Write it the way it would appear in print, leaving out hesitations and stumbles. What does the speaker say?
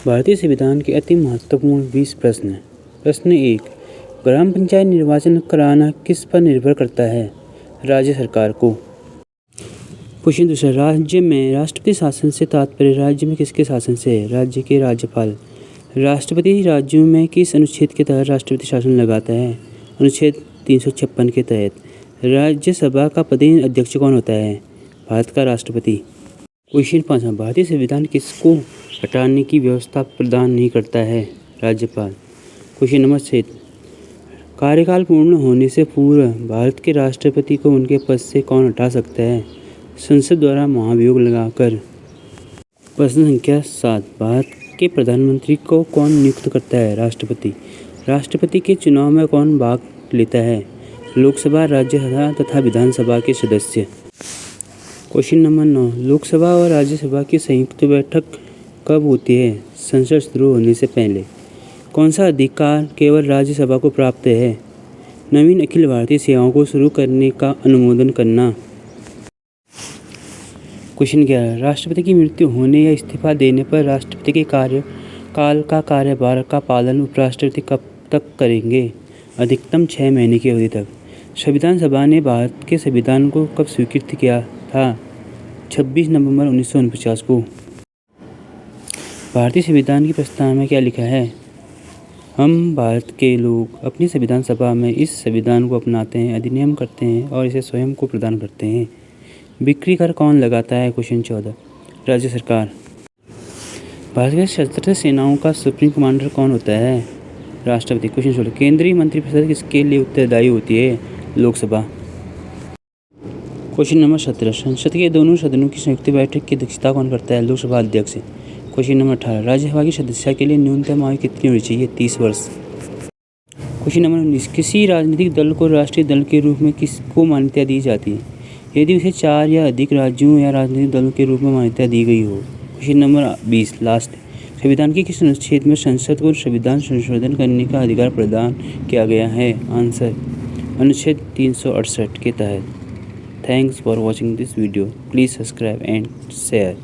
भारतीय संविधान के अति महत्वपूर्ण 20 प्रश्न हैं। प्रश्न 1, ग्राम पंचायत निर्वाचन कराना किस पर निर्भर करता है? राज्य सरकार को। क्वेश्चन 2, राज्य में राष्ट्रपति शासन से तात्पर्य राज्य में किसके शासन से है? राज्य के राज्यपाल। राष्ट्रपति राज्यों में किस अनुच्छेद के तहत राष्ट्रपति शासन लगाता है? अनुच्छेद 356 के तहत। राज्यसभा का पदेन अध्यक्ष कौन होता है? भारत का राष्ट्रपति। क्वेश्चन 5, भारतीय संविधान किसको हटाने की व्यवस्था प्रदान नहीं करता है? राज्यपाल। क्वेश्चन नंबर 6, कार्यकाल पूर्ण होने से पूर्व भारत के राष्ट्रपति को उनके पद से कौन हटा सकता है? संसद द्वारा महाभियोग लगाकर। प्रश्न संख्या 7, भारत के प्रधानमंत्री को कौन नियुक्त करता है? राष्ट्रपति। राष्ट्रपति के चुनाव में कौन भाग लेता है? लोकसभा, राज्यसभा तथा विधानसभा के सदस्य। क्वेश्चन नंबर 9, लोकसभा और राज्यसभा की संयुक्त बैठक कब होती है? संसद शुरू होने से पहले। कौन सा अधिकार केवल राज्यसभा को प्राप्त है? नवीन अखिल भारतीय सेवाओं को शुरू करने का अनुमोदन करना। क्वेश्चन 11, राष्ट्रपति की मृत्यु होने या इस्तीफा देने पर राष्ट्रपति के कार्यकाल का कार्यभार का पालन उपराष्ट्रपति कब तक करेंगे? अधिकतम 6 महीने की अवधि तक। संविधान सभा ने भारत के संविधान को कब स्वीकृत किया था? 26 नवंबर 1949 को। भारतीय संविधान की प्रस्तावना में क्या लिखा है? हम भारत के लोग अपनी संविधान सभा में इस संविधान को अपनाते हैं, अधिनियम करते हैं और इसे स्वयं को प्रदान करते हैं। बिक्री कर कौन लगाता है? क्वेश्चन 14, राज्य सरकार। भारत के सशस्त्र सेनाओं का सुप्रीम कमांडर कौन होता है? राष्ट्रपति। क्वेश्चन 16, केंद्रीय मंत्रिपरिषद किसके लिए उत्तरदायी होती है? लोकसभा। क्वेश्चन नंबर 17, संसद के दोनों सदनों की संयुक्त बैठक की अध्यक्षता कौन करता है? लोकसभा अध्यक्ष। क्वेश्चन नंबर 18, राज्यसभा की सदस्यता के लिए न्यूनतम आयु कितनी होनी चाहिए? 30 वर्ष। क्वेश्चन नंबर 19, किसी राजनीतिक दल को राष्ट्रीय दल के रूप में किसको मान्यता दी जाती है? यदि उसे 4 या अधिक राज्यों या राजनीतिक दलों के रूप में मान्यता दी गई हो। क्वेश्चन नंबर 20, लास्ट, संविधान के किस अनुच्छेद में संसद को संविधान संशोधन करने का अधिकार प्रदान किया गया है? आंसर, अनुच्छेद 368 के तहत। Thanks for watching this video. Please subscribe and share.